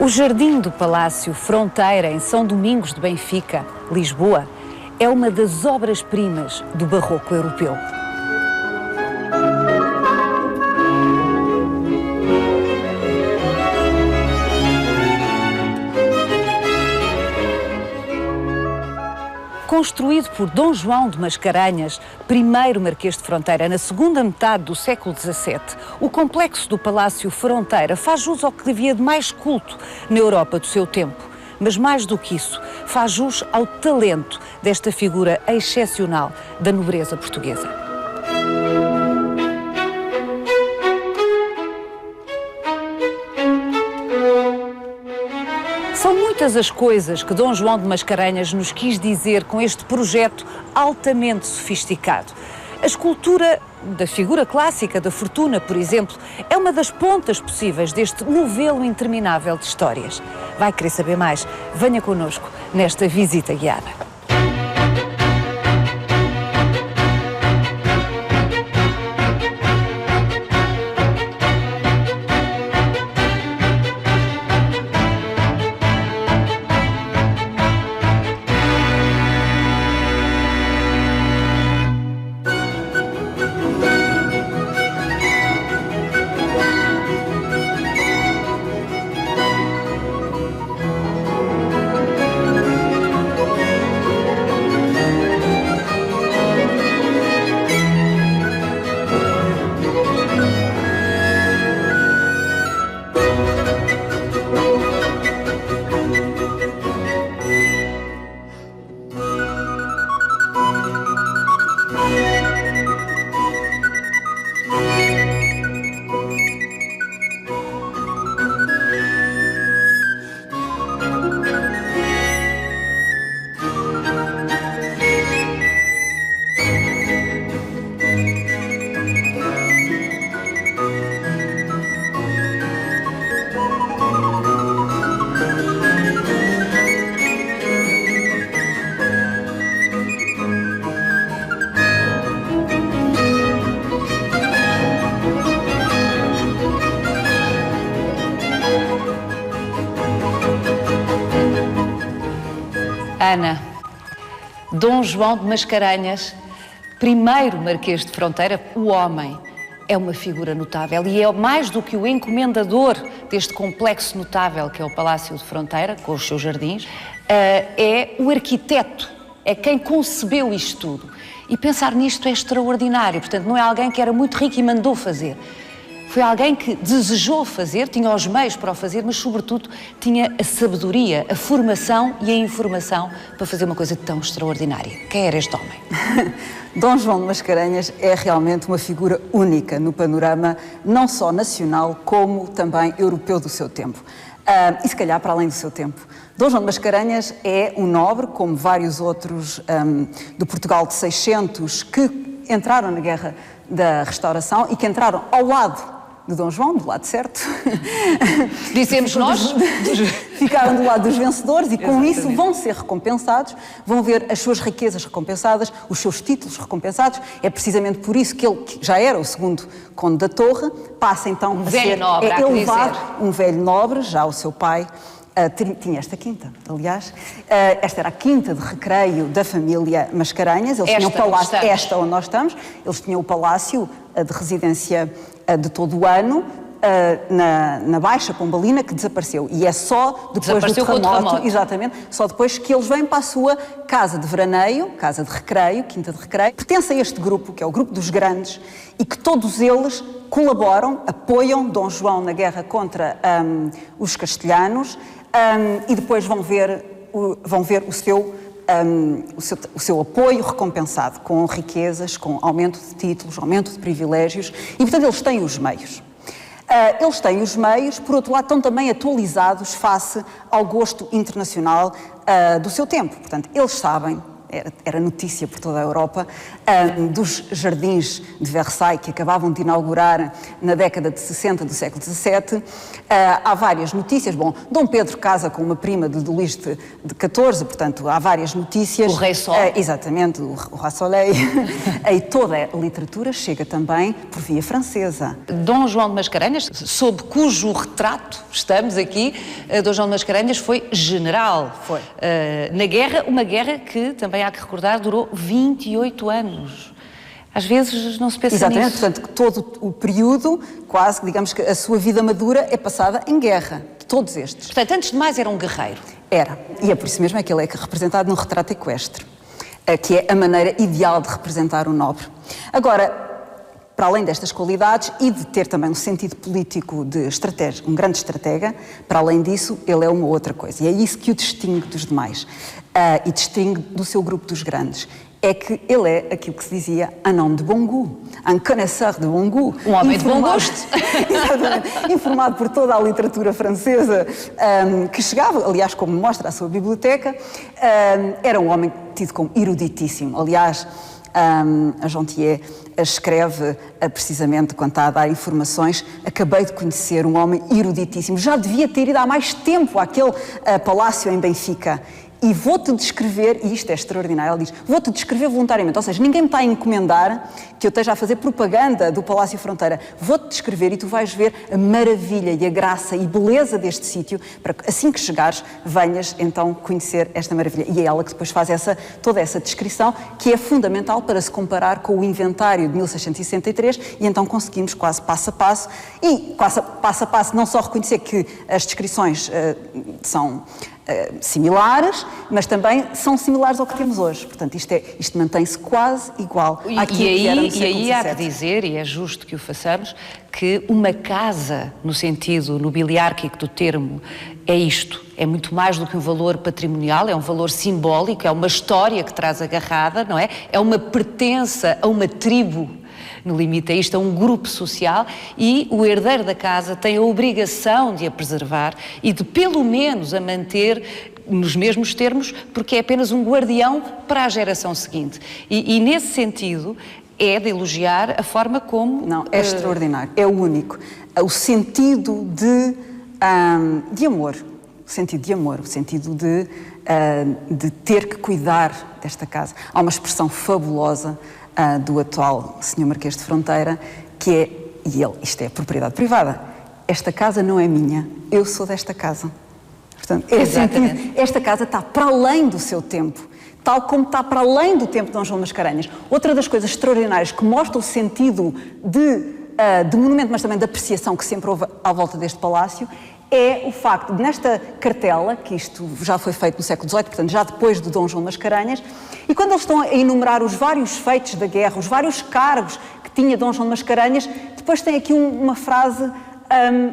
O Jardim do Palácio Fronteira, em São Domingos de Benfica, Lisboa, é uma das obras-primas do barroco europeu. Construído por Dom João de Mascarenhas, primeiro Marquês de Fronteira, na segunda metade do século XVII, o complexo do Palácio Fronteira faz jus ao que havia de mais culto na Europa do seu tempo. Mas mais do que isso, faz jus ao talento desta figura excepcional da nobreza portuguesa. São muitas as coisas que Dom João de Mascarenhas nos quis dizer com este projeto altamente sofisticado. A escultura da figura clássica da Fortuna, por exemplo, é uma das pontas possíveis deste novelo interminável de histórias. Vai querer saber mais? Venha connosco nesta visita guiada. Ana, Dom João de Mascarenhas, primeiro Marquês de Fronteira, o homem, é uma figura notável e é mais do que o encomendador deste complexo notável que é o Palácio de Fronteira, com os seus jardins, é o arquiteto, é quem concebeu isto tudo. E pensar nisto é extraordinário, portanto não é alguém que era muito rico e mandou fazer. Foi alguém que desejou fazer, tinha os meios para o fazer, mas sobretudo tinha a sabedoria, a formação e a informação para fazer uma coisa tão extraordinária. Quem era este homem? Dom João de Mascarenhas é realmente uma figura única no panorama, não só nacional, como também europeu do seu tempo. E se calhar para além do seu tempo. Dom João de Mascarenhas é um nobre, como vários outros do Portugal de 600, que entraram na Guerra da Restauração e que entraram ao lado de Dom João, do lado certo. Dizemos nós. Ficaram do lado dos vencedores e com isso vão ser recompensados, vão ver as suas riquezas recompensadas, os seus títulos recompensados. É precisamente por isso que ele, que já era o segundo conde da Torre, passa então a ser elevado, um velho nobre, já o seu pai. Tinha esta quinta, aliás. Esta era a quinta de recreio da família Mascarenhas. Eles tinham o palácio, esta onde nós estamos, eles tinham o palácio de residência de todo o ano, na Baixa Pombalina, que desapareceu. E é só depois do terremoto, exatamente, só depois que eles vêm para a sua casa de veraneio, casa de recreio, quinta de recreio. Pertence a este grupo, que é o grupo dos grandes, e que todos eles colaboram, apoiam Dom João na guerra contra os castelhanos, e depois vão ver o seu apoio recompensado com riquezas, com aumento de títulos, aumento de privilégios, e portanto eles têm os meios. Eles têm os meios, por outro lado estão também atualizados face ao gosto internacional do seu tempo. Portanto, eles sabem era notícia por toda a Europa, dos jardins de Versailles que acabavam de inaugurar na década de 60 do século XVII. Há várias notícias. Bom, Dom Pedro casa com uma prima de Luís de XIV, portanto, há várias notícias. O Rei Sol. Exatamente, o Roi Soleil. E toda a literatura chega também por via francesa. Dom João de Mascarenhas, sob cujo retrato estamos aqui, Dom João de Mascarenhas foi general. Foi. Na guerra, uma guerra que, também há que recordar, durou 28 anos. Às vezes não se pensa Exatamente, nisso. portanto, todo o período, quase, digamos que a sua vida madura é passada em guerra, de todos estes. Portanto, antes de mais, era um guerreiro. Era, e é por isso mesmo que ele é representado num retrato equestre, que é a maneira ideal de representar o nobre. Agora, para além destas qualidades e de ter também um sentido político de estratégia, um grande estratega, para além disso, ele é uma outra coisa. E é isso que o distingue dos demais e distingue do seu grupo dos grandes. É que ele é aquilo que se dizia un homme de bon goût, un connaisseur de bon goût. Um homem de bom gosto. Exatamente. Informado por toda a literatura francesa que chegava, aliás, como mostra a sua biblioteca, era um homem tido como eruditíssimo. Aliás, a Jontier escreve precisamente quando está a dar informações: acabei de conhecer um homem eruditíssimo, já devia ter ido há mais tempo àquele palácio em Benfica. E vou-te descrever, e isto é extraordinário, ele diz, vou-te descrever voluntariamente, ou seja, ninguém me está a encomendar que eu esteja a fazer propaganda do Palácio Fronteira, vou-te descrever e tu vais ver a maravilha e a graça e beleza deste sítio, para que assim que chegares, venhas então conhecer esta maravilha. E é ela que depois faz toda essa descrição, que é fundamental para se comparar com o inventário de 1663, e então conseguimos quase passo a passo, e quase passo a passo não só reconhecer que as descrições são similares, mas também são similares ao que temos hoje. Portanto, isto mantém-se quase igual àquilo que era no século XVII. E aí há que dizer, e é justo que o façamos, que uma casa, no sentido nobiliárquico do termo, é isto. É muito mais do que um valor patrimonial, é um valor simbólico, é uma história que traz agarrada, não é? É uma pertença a uma tribo. No limite, é isto, é um grupo social, e o herdeiro da casa tem a obrigação de a preservar e de, pelo menos, a manter nos mesmos termos, porque é apenas um guardião para a geração seguinte. E nesse sentido, é de elogiar a forma como... Não, é extraordinário, é o único. O sentido de amor, o sentido de amor, o sentido de ter que cuidar desta casa. Há uma expressão fabulosa do atual Sr. Marquês de Fronteira, que é, isto é propriedade privada, esta casa não é minha, eu sou desta casa. Portanto, esta casa está para além do seu tempo, tal como está para além do tempo de Dom João Mascarenhas. Outra das coisas extraordinárias que mostra o sentido de monumento, mas também de apreciação que sempre houve à volta deste palácio, é o facto de, nesta cartela, que isto já foi feito no século XVIII, portanto já depois de Dom João Mascarenhas, e quando eles estão a enumerar os vários feitos da guerra, os vários cargos que tinha Dom João Mascarenhas, depois tem aqui uma frase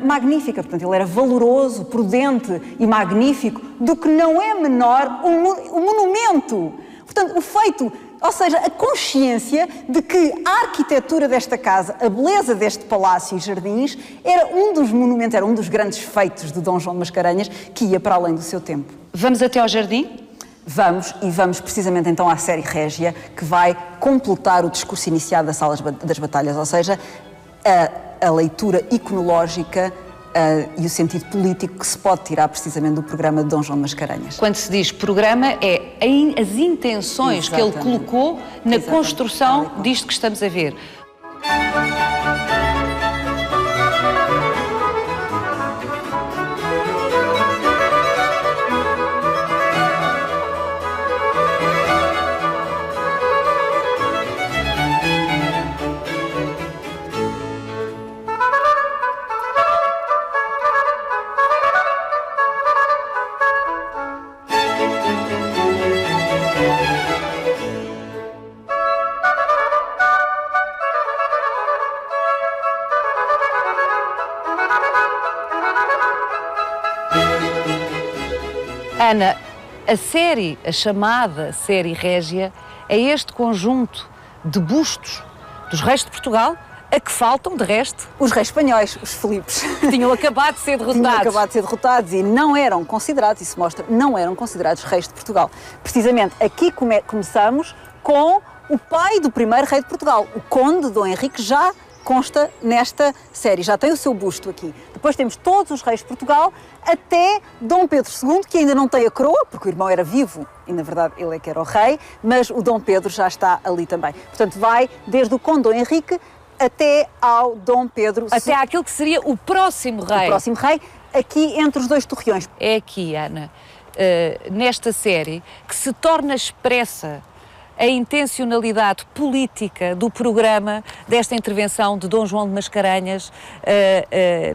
magnífica. Portanto, ele era valoroso, prudente e magnífico, do que não é menor o monumento. Portanto, o feito, ou seja, a consciência de que a arquitetura desta casa, a beleza deste palácio e jardins, era um dos monumentos, era um dos grandes feitos de Dom João de Mascarenhas, que ia para além do seu tempo. Vamos até ao jardim? Vamos precisamente então à série Régia, que vai completar o discurso iniciado da Sala das Batalhas, ou seja, a leitura iconológica e o sentido político que se pode tirar precisamente do programa de Dom João de Mascarenhas. Quando se diz programa, é as intenções que ele colocou na construção disto que estamos a ver. Ana, a chamada série Régia, é este conjunto de bustos dos reis de Portugal A que faltam, de resto? Os reis espanhóis, os Filipes. Tinham acabado de ser derrotados. Tinham acabado de ser derrotados e não eram considerados, isso mostra, não eram considerados reis de Portugal. Precisamente aqui começamos com o pai do primeiro rei de Portugal, o conde Dom Henrique, já consta nesta série, já tem o seu busto aqui. Depois temos todos os reis de Portugal, até Dom Pedro II, que ainda não tem a coroa, porque o irmão era vivo, e na verdade ele é que era o rei, mas o Dom Pedro já está ali também. Portanto, vai desde o conde Dom Henrique até ao Dom Pedro II. Até àquilo que seria o próximo rei. O próximo rei, aqui entre os dois torreões. É aqui, Ana, nesta série, que se torna expressa a intencionalidade política do programa desta intervenção de Dom João de Mascarenhas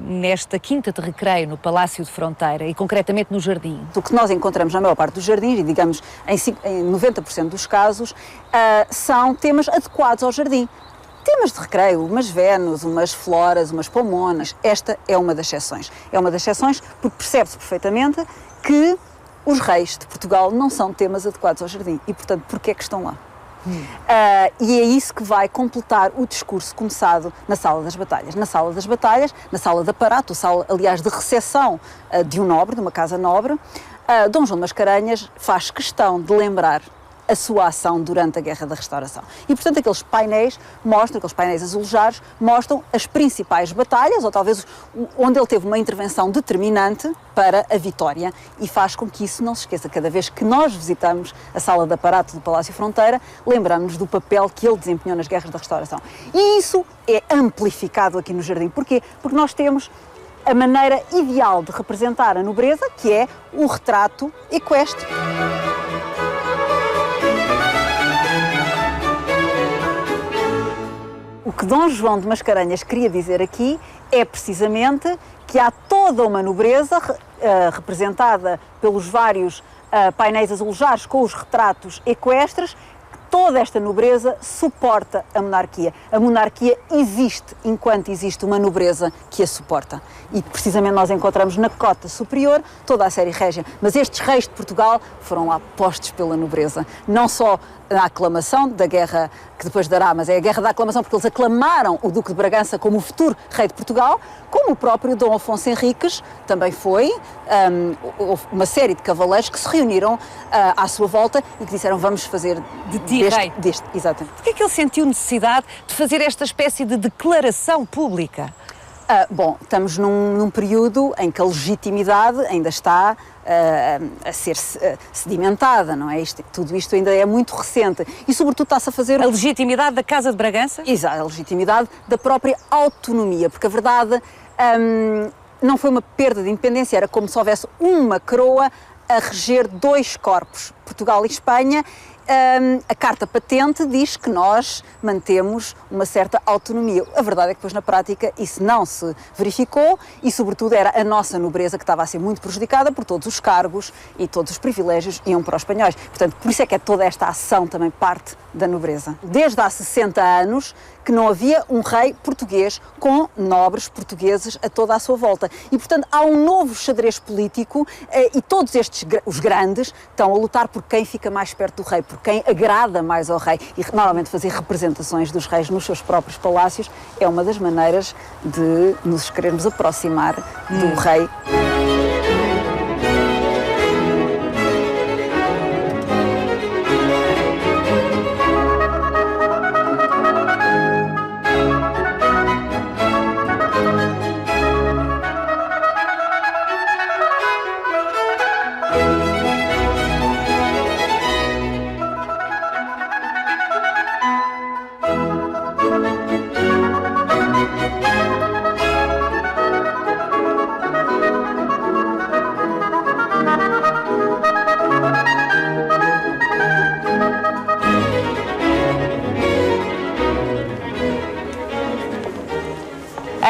nesta quinta de recreio no Palácio de Fronteira e concretamente no Jardim. O que nós encontramos na maior parte dos jardins, e digamos em 90% dos casos, são temas adequados ao jardim. Temas de recreio, umas Vênus, umas floras, umas pomonas, esta é uma das exceções. É uma das exceções porque percebe-se perfeitamente que os reis de Portugal não são temas adequados ao jardim e, portanto, porquê é que estão lá? E é isso que vai completar o discurso começado na Sala das Batalhas. Na Sala das Batalhas, na Sala de Aparato, sala, aliás, de recepção de um nobre, de uma casa nobre, Dom João de Mascarenhas faz questão de lembrar a sua ação durante a Guerra da Restauração. E, portanto, aqueles painéis azulejados, mostram as principais batalhas, ou talvez onde ele teve uma intervenção determinante para a vitória, e faz com que isso não se esqueça. Cada vez que nós visitamos a Sala de Aparato do Palácio Fronteira, lembramos-nos do papel que ele desempenhou nas Guerras da Restauração. E isso é amplificado aqui no Jardim. Porquê? Porque nós temos a maneira ideal de representar a nobreza, que é o retrato equestre. O que Dom João de Mascarenhas queria dizer aqui é precisamente que há toda uma nobreza representada pelos vários painéis azulejados com os retratos equestres. Toda esta nobreza suporta a monarquia. A monarquia existe enquanto existe uma nobreza que a suporta. E precisamente nós encontramos na cota superior toda a série régia. Mas estes reis de Portugal foram lá postos pela nobreza. Não só na aclamação da guerra que depois dará, mas é a guerra da aclamação porque eles aclamaram o Duque de Bragança como o futuro rei de Portugal, como o próprio Dom Afonso Henriques também foi. Houve uma série de cavaleiros que se reuniram à sua volta e que disseram vamos fazer de ti rei. Exatamente. Porquê é que ele sentiu necessidade de fazer esta espécie de declaração pública? Bom, estamos num período em que a legitimidade ainda está a ser sedimentada, não é? Tudo isto ainda é muito recente e, sobretudo, está-se a fazer... A legitimidade da Casa de Bragança? Exato, a legitimidade da própria autonomia, porque a verdade não foi uma perda de independência, era como se houvesse uma coroa a reger dois corpos, Portugal e Espanha. A carta patente diz que nós mantemos uma certa autonomia. A verdade é que depois na prática isso não se verificou e sobretudo era a nossa nobreza que estava a ser muito prejudicada por todos os cargos e todos os privilégios iam para os espanhóis. Portanto, por isso é que é toda esta ação também parte da nobreza. Desde há 60 anos que não havia um rei português com nobres portugueses a toda a sua volta. E, portanto, há um novo xadrez político e todos estes, os grandes, estão a lutar por quem fica mais perto do rei, por quem agrada mais ao rei. E, normalmente, fazer representações dos reis nos seus próprios palácios é uma das maneiras de nos querermos aproximar do rei.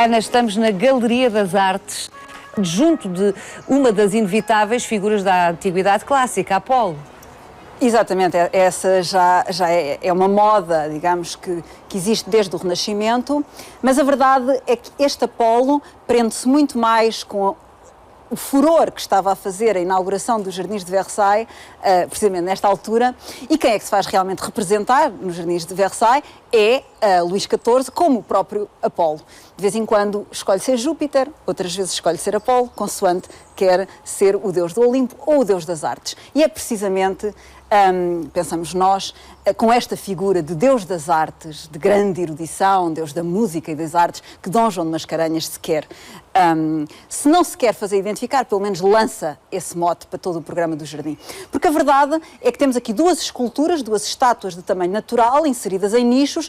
Ana, estamos na Galeria das Artes, junto de uma das inevitáveis figuras da Antiguidade Clássica, Apolo. Exatamente, essa já é uma moda, digamos, que existe desde o Renascimento, mas a verdade é que este Apolo prende-se muito mais com o furor que estava a fazer a inauguração dos Jardins de Versailles, precisamente nesta altura, e quem é que se faz realmente representar nos Jardins de Versailles é Luís XIV, como o próprio Apolo. De vez em quando escolhe ser Júpiter, outras vezes escolhe ser Apolo, consoante quer ser o deus do Olimpo ou o deus das artes. E é precisamente, pensamos nós, com esta figura de deus das artes, de grande erudição, deus da música e das artes, que Dom João de Mascarenhas se quer. Se não se quer fazer identificar, pelo menos lança esse mote para todo o programa do Jardim. Porque a verdade é que temos aqui duas esculturas, duas estátuas de tamanho natural, inseridas em nichos,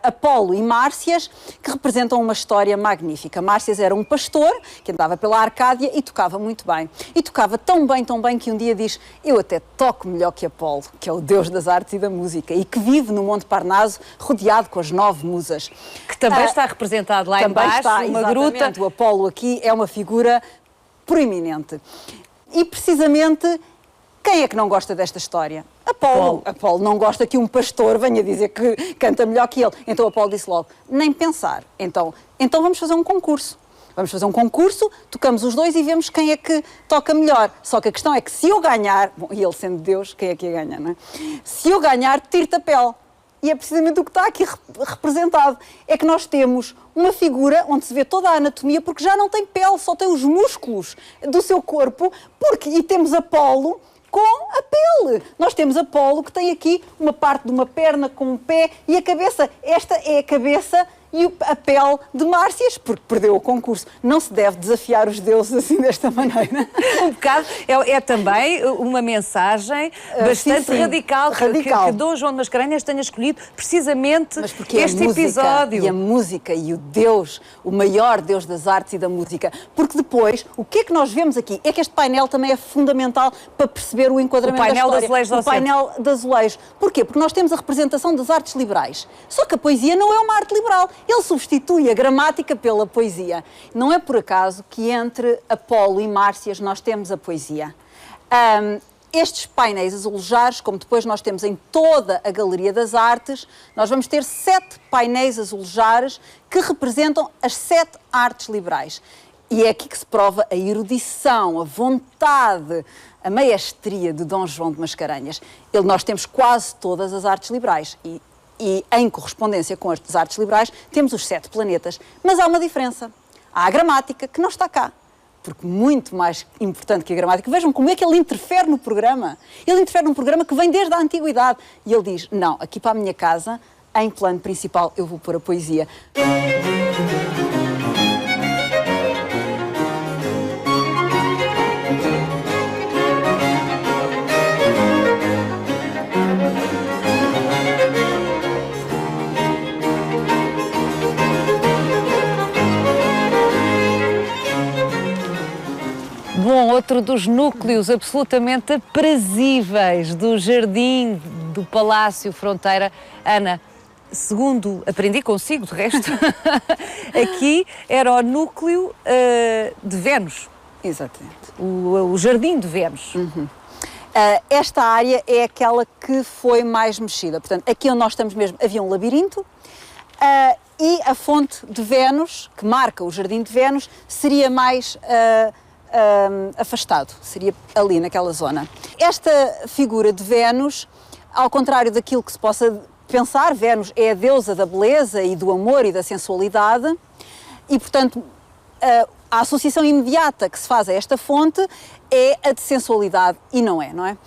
Apolo e Márcias, que representam uma história magnífica. Márcias era um pastor que andava pela Arcádia e tocava muito bem. E tocava tão bem que um dia diz: eu até toco melhor que Apolo, que é o deus das artes e da música, e que vive no Monte Parnaso rodeado com as 9 musas. Que também está representado lá embaixo, está, uma gruta. O Apolo aqui é uma figura proeminente. E precisamente, quem é que não gosta desta história? Apolo. Apolo não gosta que um pastor venha dizer que canta melhor que ele. Então Apolo disse logo: nem pensar. Então vamos fazer um concurso. Vamos fazer um concurso, tocamos os dois e vemos quem é que toca melhor. Só que a questão é que se eu ganhar, bom, e ele sendo Deus, quem é que ia ganhar, não é? Se eu ganhar, tiro-te a pele. E é precisamente o que está aqui representado. É que nós temos uma figura onde se vê toda a anatomia, porque já não tem pele, só tem os músculos do seu corpo, e temos Apolo com a pele. Nós temos Apolo que tem aqui uma parte de uma perna com um pé e a cabeça. Esta é a cabeça e a pele de Márcias, porque perdeu o concurso. Não se deve desafiar os deuses assim desta maneira. Um bocado, é também uma mensagem bastante sim, radical. Que Dom João de Mascarenhas tenha escolhido precisamente este episódio. E a música e o Deus, o maior Deus das artes e da música. Porque depois, o que é que nós vemos aqui? É que este painel também é fundamental para perceber o enquadramento da história. O painel de azulejos. O painel de azulejos. Porquê? Porque nós temos a representação das artes liberais. Só que a poesia não é uma arte liberal. Ele substitui a gramática pela poesia. Não é por acaso que entre Apolo e Márcias nós temos a poesia. Estes painéis azulejados, como depois nós temos em toda a Galeria das Artes, nós vamos ter 7 painéis azulejados que representam as 7 artes liberais. E é aqui que se prova a erudição, a vontade, a maestria de Dom João de Mascarenhas. Nós temos quase todas as artes liberais e em correspondência com as artes liberais temos os 7 planetas. Mas há uma diferença. Há a gramática, que não está cá. Porque muito mais importante que a gramática. Vejam como é que ele interfere no programa. Ele interfere num programa que vem desde a antiguidade. E ele diz: não, aqui para a minha casa, em plano principal, eu vou pôr a poesia. Bom, outro dos núcleos absolutamente aprazíveis do Jardim do Palácio Fronteira. Ana, segundo aprendi consigo, de resto, aqui era o núcleo de Vênus. Exatamente. O Jardim de Vênus. Uhum. Esta área é aquela que foi mais mexida. Portanto, aqui onde nós estamos mesmo havia um labirinto e a fonte de Vênus, que marca o Jardim de Vênus, seria mais afastado, seria ali naquela zona. Esta figura de Vênus, ao contrário daquilo que se possa pensar, Vênus é a deusa da beleza e do amor e da sensualidade e, portanto, a associação imediata que se faz a esta fonte é a de sensualidade e não é, não é?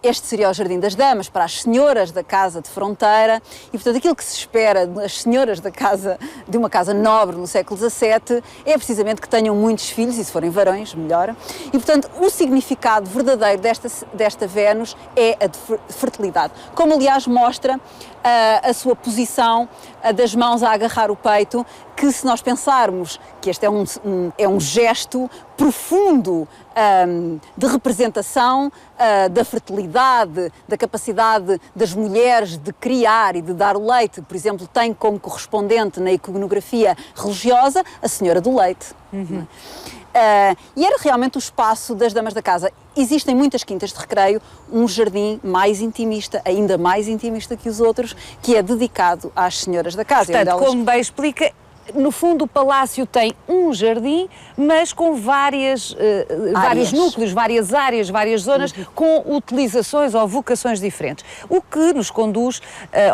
Este seria o Jardim das Damas para as senhoras da casa de fronteira e, portanto, aquilo que se espera das senhoras de uma casa nobre no século XVII é precisamente que tenham muitos filhos e, se forem varões, melhor. E, portanto, o significado verdadeiro desta Vênus é a de fertilidade, como, aliás, mostra a sua posição das mãos a agarrar o peito, que se nós pensarmos que este é um gesto profundo de representação da fertilidade, da capacidade das mulheres de criar e de dar o leite, por exemplo, tem como correspondente na iconografia religiosa a Senhora do Leite. Uhum. E era realmente o espaço das damas da casa. Existem muitas quintas de recreio, um jardim mais intimista, ainda mais intimista que os outros, que é dedicado às senhoras da casa. Portanto, como bem explica, No fundo, o palácio tem um jardim, mas com vários núcleos, várias áreas, várias zonas, com utilizações ou vocações diferentes. O que nos conduz,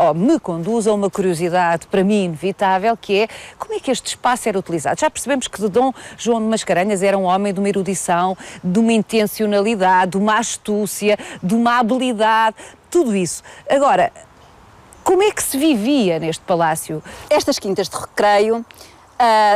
ou me conduz a uma curiosidade, para mim, inevitável, que é como é que este espaço era utilizado. Já percebemos que de Dom João de Mascarenhas era um homem de uma erudição, de uma intencionalidade, de uma astúcia, de uma habilidade, tudo isso. Agora, como é que se vivia neste palácio? Estas quintas de recreio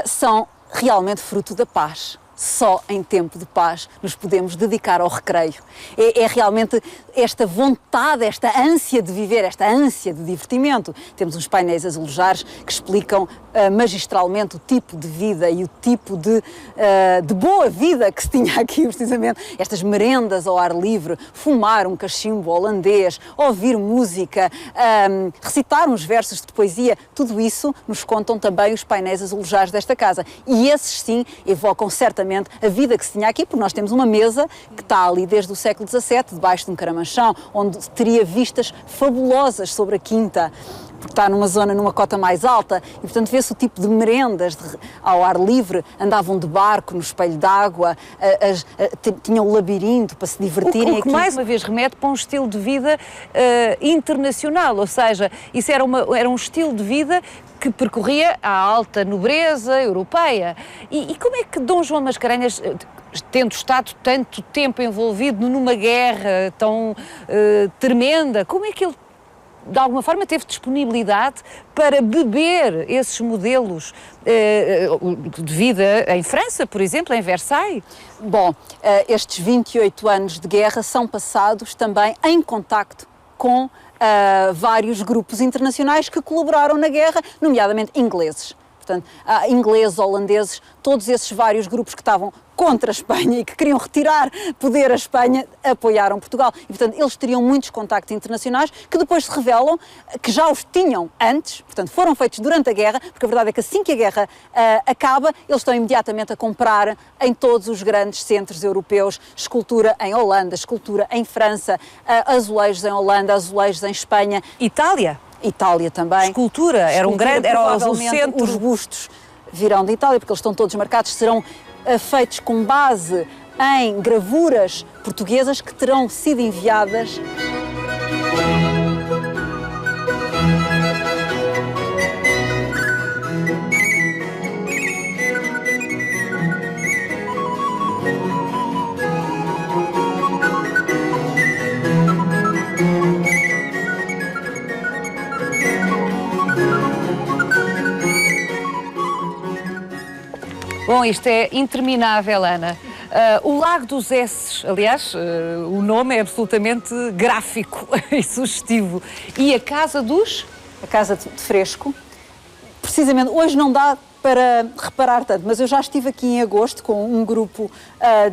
são realmente fruto da paz. Só em tempo de paz nos podemos dedicar ao recreio. É realmente esta vontade, esta ânsia de viver, esta ânsia de divertimento. Temos uns painéis azulejares que explicam magistralmente o tipo de vida e o tipo de boa vida que se tinha aqui, precisamente. Estas merendas ao ar livre, fumar um cachimbo holandês, ouvir música, recitar uns versos de poesia, tudo isso nos contam também os painéis azulejares desta casa. E esses sim evocam certamente a vida que se tinha aqui, porque nós temos uma mesa que está ali desde o século XVII, debaixo de um caramanchão, onde teria vistas fabulosas sobre a quinta, porque está numa zona, numa cota mais alta, e portanto vê-se o tipo de merendas ao ar livre, andavam de barco no espelho d'água, tinham um labirinto para se divertirem. O que mais uma vez remete para um estilo de vida internacional, ou seja, isso era um estilo de vida que percorria a alta nobreza europeia. E como é que Dom João de Mascarenhas, tendo estado tanto tempo envolvido numa guerra tão tremenda, como é que ele de alguma forma teve disponibilidade para beber esses modelos de vida em França, por exemplo, em Versailles? Bom, estes 28 anos de guerra são passados também em contacto com vários grupos internacionais que colaboraram na guerra, nomeadamente ingleses. Portanto, ingleses, holandeses, todos esses vários grupos que estavam contra a Espanha e que queriam retirar poder à Espanha, apoiaram Portugal. E, portanto, eles teriam muitos contactos internacionais que depois se revelam que já os tinham antes, portanto, foram feitos durante a guerra, porque a verdade é que assim que a guerra acaba, eles estão imediatamente a comprar em todos os grandes centros europeus escultura em Holanda, escultura em França, azulejos em Holanda, azulejos em Espanha. Itália também. Escultura, era o centro. Os bustos virão de Itália, porque eles estão todos marcados, serão feitos com base em gravuras portuguesas que terão sido enviadas. Bom, isto é interminável, Ana. O Lago dos Esses, aliás, o nome é absolutamente gráfico e sugestivo. E a Casa dos? A Casa de Fresco. Precisamente, hoje não dá para reparar tanto, mas eu já estive aqui em agosto com um grupo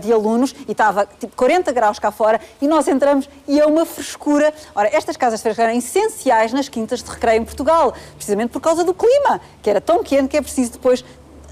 de alunos e estava tipo 40 graus cá fora e nós entramos e é uma frescura. Ora, estas casas de fresco eram essenciais nas quintas de recreio em Portugal, precisamente por causa do clima, que era tão quente que é preciso depois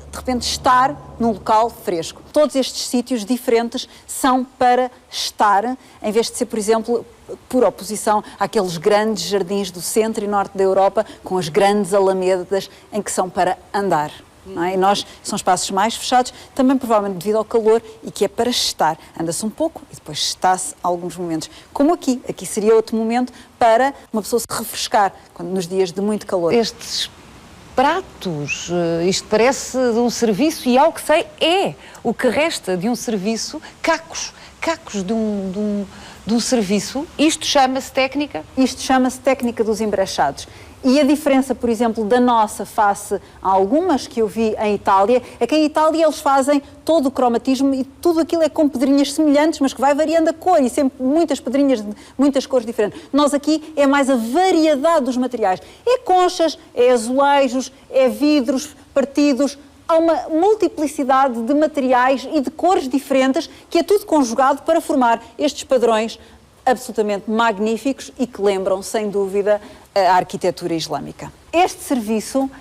de repente estar num local fresco. Todos estes sítios diferentes são para estar, em vez de ser, por exemplo, por oposição àqueles grandes jardins do centro e norte da Europa, com as grandes alamedas em que são para andar. Não é? E nós, são espaços mais fechados, também provavelmente devido ao calor, e que é para estar. Anda-se um pouco e depois está-se alguns momentos. Como aqui. Aqui seria outro momento para uma pessoa se refrescar, nos dias de muito calor. Estes pratos, isto parece de um serviço e, ao que sei, é o que resta de um serviço, cacos de um serviço. Isto chama-se técnica? Isto chama-se técnica dos embrechados. E a diferença, por exemplo, da nossa face a algumas que eu vi em Itália, é que em Itália eles fazem todo o cromatismo e tudo aquilo é com pedrinhas semelhantes, mas que vai variando a cor e sempre muitas pedrinhas de muitas cores diferentes. Nós aqui é mais a variedade dos materiais. É conchas, é azulejos, é vidros partidos. Há uma multiplicidade de materiais e de cores diferentes que é tudo conjugado para formar estes padrões absolutamente magníficos e que lembram, sem dúvida, a arquitetura islâmica. Este serviço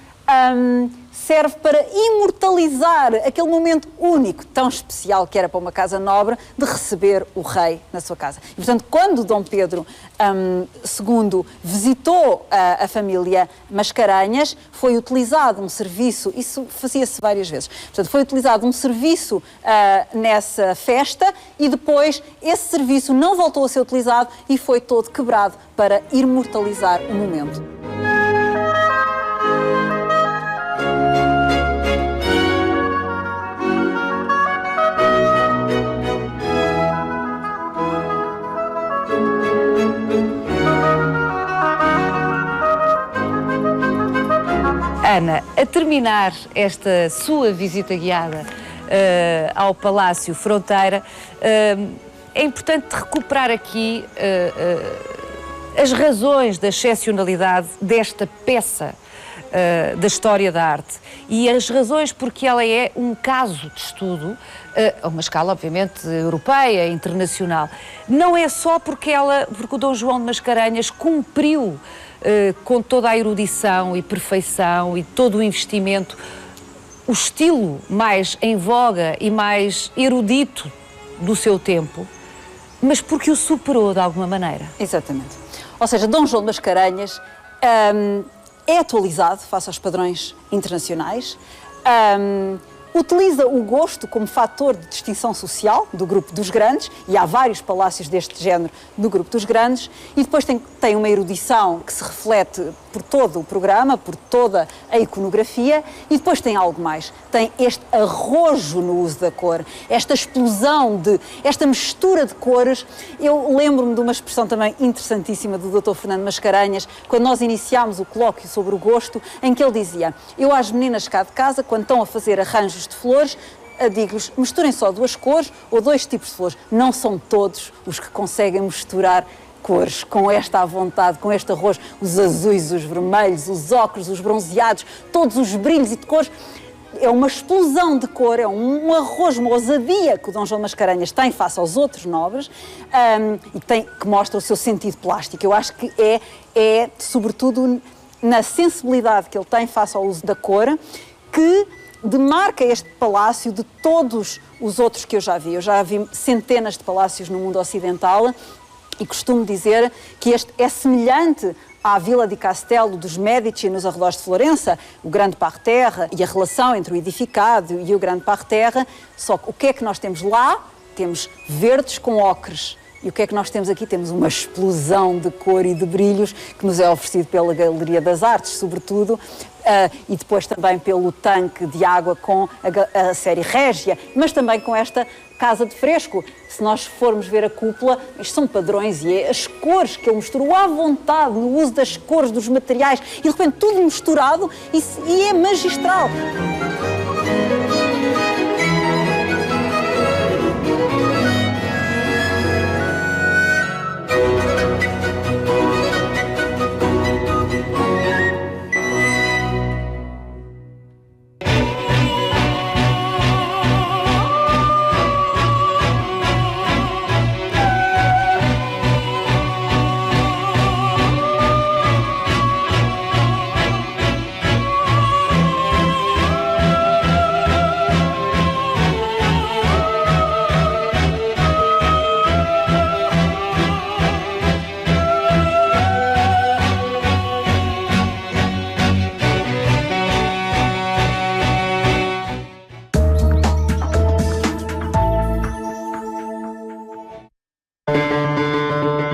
serve para imortalizar aquele momento único, tão especial que era para uma casa nobre, de receber o rei na sua casa. E, portanto, quando Dom Pedro II visitou a família Mascarenhas, foi utilizado um serviço, isso fazia-se várias vezes, portanto, foi utilizado um serviço nessa festa e depois esse serviço não voltou a ser utilizado e foi todo quebrado para imortalizar o momento. Ana, a terminar esta sua visita guiada ao Palácio Fronteira, é importante recuperar aqui as razões da excepcionalidade desta peça da história da arte e as razões porque ela é um caso de estudo a uma escala, obviamente, europeia, internacional. Não é só porque o Dom João de Mascarenhas cumpriu com toda a erudição e perfeição e todo o investimento, o estilo mais em voga e mais erudito do seu tempo, mas porque o superou de alguma maneira. Exatamente. Ou seja, Dom João de Mascarenhas é atualizado face aos padrões internacionais, utiliza o gosto como fator de distinção social do grupo dos grandes, e há vários palácios deste género no grupo dos grandes, e depois tem uma erudição que se reflete por todo o programa, por toda a iconografia, e depois tem algo mais. Tem este arrojo no uso da cor, esta explosão, esta mistura de cores. Eu lembro-me de uma expressão também interessantíssima do Dr. Fernando Mascarenhas, quando nós iniciámos o colóquio sobre o gosto, em que ele dizia: eu às meninas cá de casa, quando estão a fazer arranjos de flores, digo-lhes, misturem só duas cores ou dois tipos de flores. Não são todos os que conseguem misturar cores com esta à vontade, com este arroz, os azuis, os vermelhos, os ocres, os bronzeados, todos os brilhos e de cores. É uma explosão de cor, é um arroz, uma ousadia que o Dom João Mascarenhas tem face aos outros nobres e que mostra o seu sentido plástico. Eu acho que é sobretudo na sensibilidade que ele tem face ao uso da cor, que demarca este palácio de todos os outros que eu já vi. Eu já vi centenas de palácios no mundo ocidental e costumo dizer que este é semelhante à Vila di Castello dos Médici nos arredores de Florença, o Grande Parterre e a relação entre o edificado e o Grande Parterre. Só que o que é que nós temos lá? Temos verdes com ocres. E o que é que nós temos aqui? Temos uma explosão de cor e de brilhos que nos é oferecido pela Galeria das Artes, sobretudo, e depois também pelo tanque de água com a série Régia, mas também com esta Casa de Fresco. Se nós formos ver a cúpula, isto são padrões e é as cores que ele misturou à vontade, no uso das cores, dos materiais, e de repente tudo misturado e é magistral.